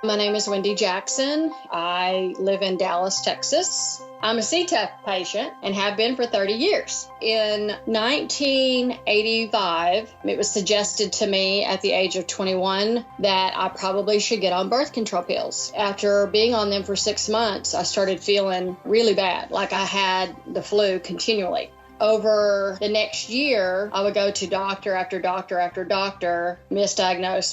My name is Wendy Jackson. I live in Dallas, Texas. I'm a CTEPH patient and have been for 30 years. In 1985, it was suggested to me at the age of 21 that I probably should get on birth control pills. After being on them for 6 months, I started feeling really bad, like I had the flu continually. Over the next year, I would go to doctor after doctor after doctor, misdiagnose,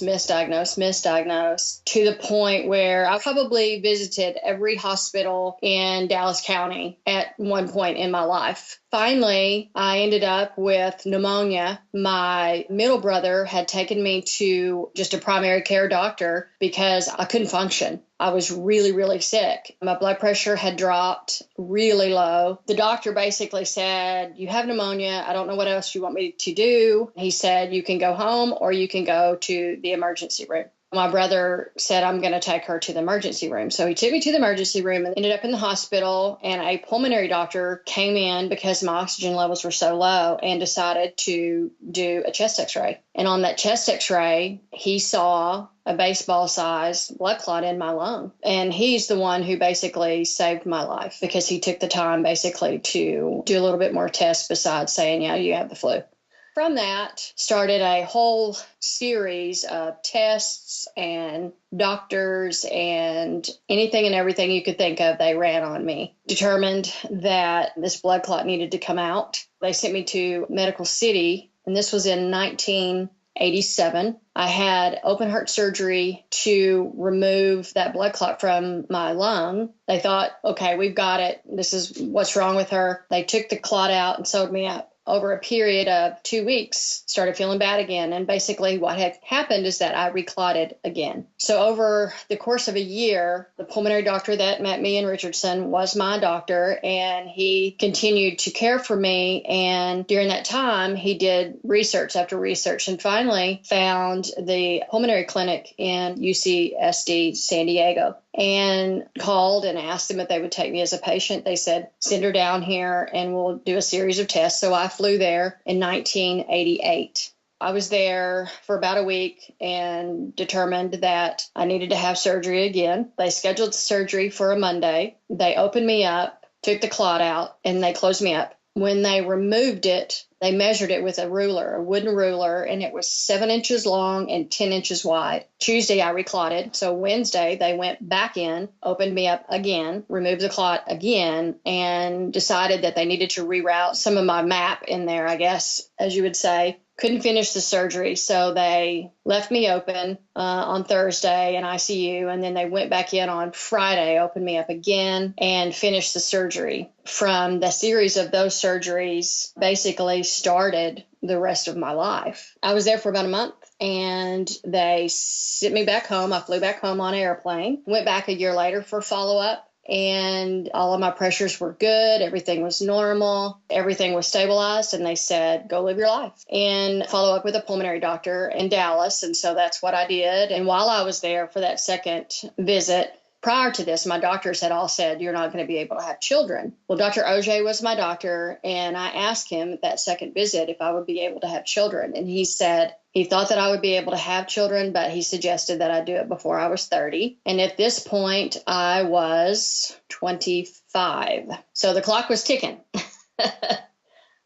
to the point where I probably visited every hospital in Dallas County at one point in my life. Finally, I ended up with pneumonia. My middle brother had taken me to just a primary care doctor because I couldn't function. I was really, really sick. My blood pressure had dropped really low. The doctor basically said, "You have pneumonia. I don't know what else you want me to do." He said, "You can go home or you can go to the emergency room." My brother said, "I'm going to take her to the emergency room." So he took me to the emergency room and ended up in the hospital. And a pulmonary doctor came in because my oxygen levels were so low and decided to do a chest x-ray. And on that chest x-ray, he saw a baseball-sized blood clot in my lung. And he's the one who basically saved my life because he took the time basically to do a little bit more tests besides saying, "Yeah, you have the flu." From that started a whole series of tests and doctors and anything and everything you could think of, they ran on me. Determined that this blood clot needed to come out. They sent me to Medical City, and this was in 1987. I had open heart surgery to remove that blood clot from my lung. They thought, okay, we've got it. This is what's wrong with her. They took the clot out and sewed me up. Over a period of 2 weeks, started feeling bad again. And basically what had happened is that I reclotted again. So over the course of a year, the pulmonary doctor that met me in Richardson was my doctor, and he continued to care for me. And during that time, he did research after research and finally found the pulmonary clinic in UCSD San Diego and called and asked them if they would take me as a patient. They said, "Send her down here and we'll do a series of tests." So I flew there in 1988. I was there for about a week and determined that I needed to have surgery again. They scheduled surgery for a Monday. They opened me up, took the clot out, and they closed me up. When they removed it, they measured it with a ruler, a wooden ruler, and it was 7 inches long and 10 inches wide. Tuesday, I reclotted. So Wednesday, they went back in, opened me up again, removed the clot again, and decided that they needed to reroute some of my map in there, I guess, as you would say. Couldn't finish the surgery, so they left me open on Thursday in ICU, and then they went back in on Friday, opened me up again, and finished the surgery. From the series of those surgeries, basically started the rest of my life. I was there for about a month, and they sent me back home. I flew back home on an airplane, went back a year later for follow-up. And all of my pressures were good. Everything was normal. Everything was stabilized. And they said, "Go live your life and follow up with a pulmonary doctor in Dallas." And so that's what I did. And while I was there for that second visit, prior to this, my doctors had all said, "You're not going to be able to have children." Well, Dr. Oj was my doctor, and I asked him at that second visit if I would be able to have children. And he said he thought that I would be able to have children, but he suggested that I do it before I was 30. And at this point, I was 25. So the clock was ticking.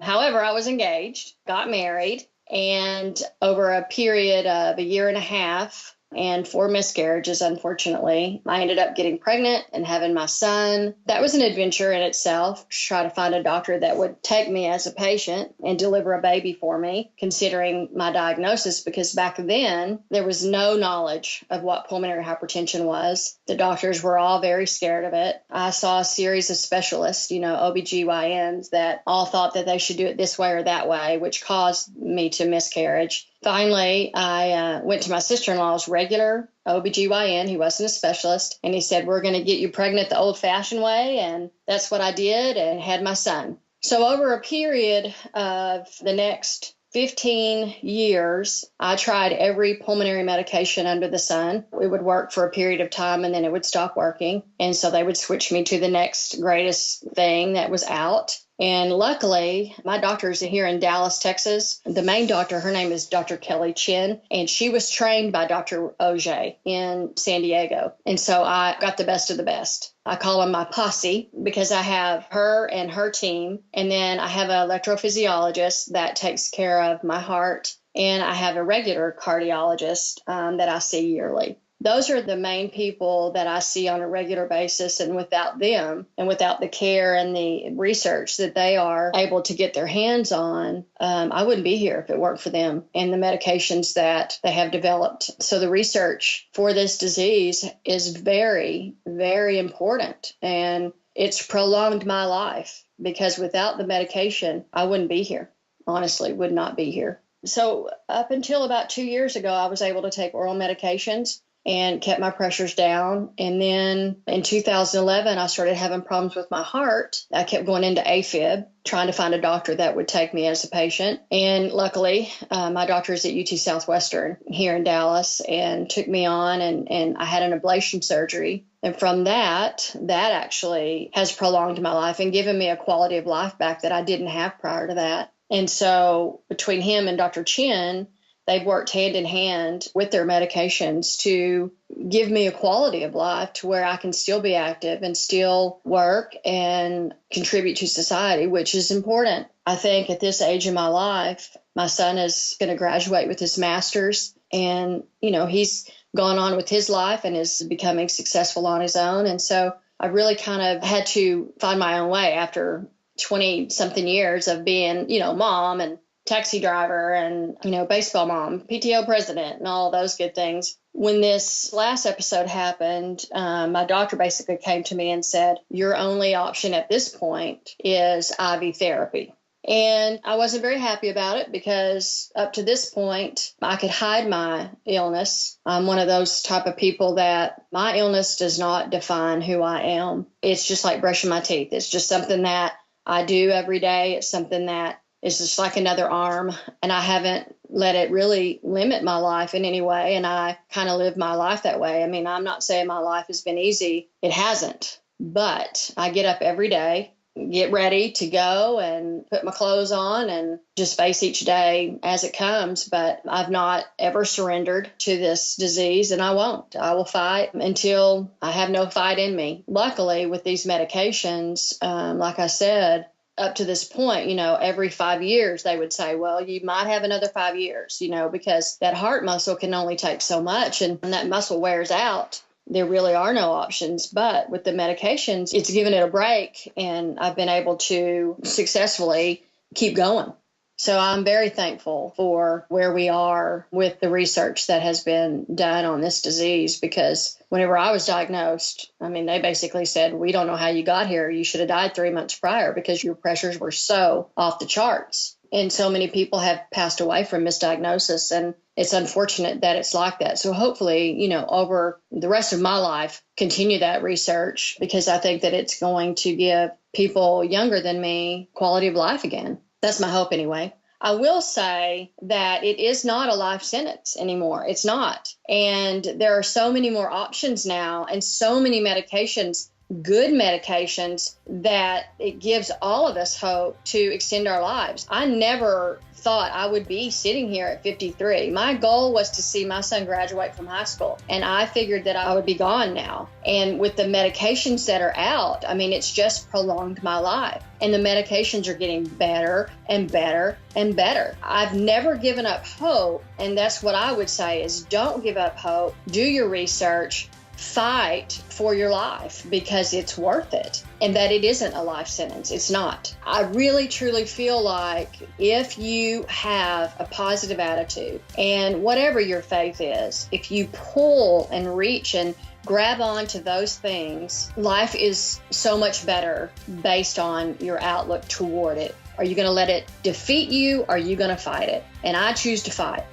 However, I was engaged, got married, and over a period of a year and a half, and 4 miscarriages, unfortunately, I ended up getting pregnant and having my son. That was an adventure in itself, to try to find a doctor that would take me as a patient and deliver a baby for me, considering my diagnosis, because back then there was no knowledge of what pulmonary hypertension was. The doctors were all very scared of it. I saw a series of specialists, OBGYNs, that all thought that they should do it this way or that way, which caused me to miscarriage. Finally, I went to my sister-in-law's regular OBGYN. He wasn't a specialist. And he said, "We're going to get you pregnant the old-fashioned way." And that's what I did and had my son. So over a period of the next 15 years, I tried every pulmonary medication under the sun. It would work for a period of time and then it would stop working. And so they would switch me to the next greatest thing that was out. And luckily, my doctor's here in Dallas, Texas. The main doctor, her name is Dr. Kelly Chin, and she was trained by Dr. Oj in San Diego. And so I got the best of the best. I call them my posse because I have her and her team. And then I have an electrophysiologist that takes care of my heart. And I have a regular cardiologist that I see yearly. Those are the main people that I see on a regular basis. And without them and without the care and the research that they are able to get their hands on, I wouldn't be here if it weren't for them and the medications that they have developed. So the research for this disease is very, very important. And it's prolonged my life because without the medication, I wouldn't be here. Honestly, would not be here. So up until about 2 years ago, I was able to take oral medications and kept my pressures down. And then in 2011, I started having problems with my heart. I kept going into AFib, trying to find a doctor that would take me as a patient. And luckily, my doctor is at UT Southwestern here in Dallas and took me on, and I had an ablation surgery. And from that actually has prolonged my life and given me a quality of life back that I didn't have prior to that. And so between him and Dr. Chin, they've worked hand in hand with their medications to give me a quality of life to where I can still be active and still work and contribute to society, which is important. I think at this age in my life, my son is going to graduate with his master's, and, he's gone on with his life and is becoming successful on his own. And so I really kind of had to find my own way after 20 something years of being, mom and taxi driver and, baseball mom, PTO president, and all those good things. When this last episode happened, my doctor basically came to me and said, your only option at this point is IV therapy. And I wasn't very happy about it because up to this point, I could hide my illness. I'm one of those type of people that my illness does not define who I am. It's just like brushing my teeth. It's just something that I do every day. It's something that is just like another arm, and I haven't let it really limit my life in any way, and I kind of live my life that way. I mean, I'm not saying my life has been easy. It hasn't, but I get up every day, get ready to go and put my clothes on and just face each day as it comes. But I've not ever surrendered to this disease, and I won't. I will fight until I have no fight in me. Luckily, with these medications, like I said, up to this point, every 5 years they would say, well, you might have another 5 years, because that heart muscle can only take so much, and when that muscle wears out, there really are no options. But with the medications, it's given it a break, and I've been able to successfully keep going. So I'm very thankful for where we are with the research that has been done on this disease, because whenever I was diagnosed, they basically said, we don't know how you got here. You should have died 3 months prior because your pressures were so off the charts. And so many people have passed away from misdiagnosis, and it's unfortunate that it's like that. So hopefully, over the rest of my life, continue that research, because I think that it's going to give people younger than me quality of life again. That's my hope anyway. I will say that it is not a life sentence anymore. It's not. And there are so many more options now and so many medications, good medications, that it gives all of us hope to extend our lives. I never thought I would be sitting here at 53. My goal was to see my son graduate from high school, and I figured that I would be gone now. And with the medications that are out, it's just prolonged my life. And the medications are getting better and better and better. I've never given up hope, and that's what I would say is don't give up hope. Do your research. Fight for your life, because it's worth it, and that it isn't a life sentence. It's not. I really, truly feel like if you have a positive attitude, and whatever your faith is, if you pull and reach and grab onto those things, life is so much better based on your outlook toward it. Are you going to let it defeat you? Or are you going to fight it? And I choose to fight.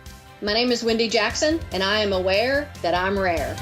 My name is Wendy Jackson, and I am aware that I'm rare.